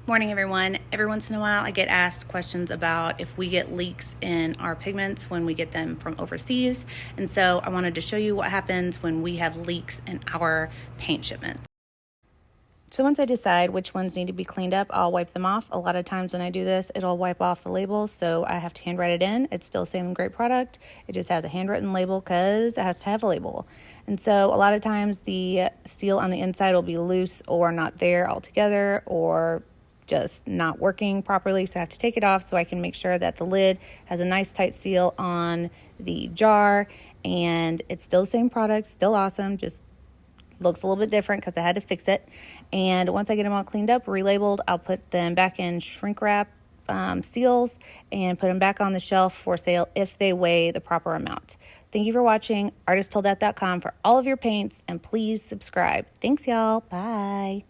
Morning, everyone. Every once in a while, I get asked questions about if we get leaks in our pigments when we get them from overseas. And so I wanted to show you what happens when we have leaks in our paint shipments. So once I decide which ones need to be cleaned up, I'll wipe them off. A lot of times when I do this, it'll wipe off the label, so I have to handwrite it in. It's still the same great product. It just has a handwritten label because it has to have a label. And so a lot of times the seal on the inside will be loose or not there altogether, or just not working properly, so I have to take it off so I can make sure that the lid has a nice tight seal on the jar, and it's still the same product, still awesome, just looks a little bit different because I had to fix it. And once I get them all cleaned up, relabeled, I'll put them back in shrink wrap seals and put them back on the shelf for sale if they weigh the proper amount. Thank you for watching, artistilldeath.com for all of your paints, and please subscribe. Thanks, y'all. Bye.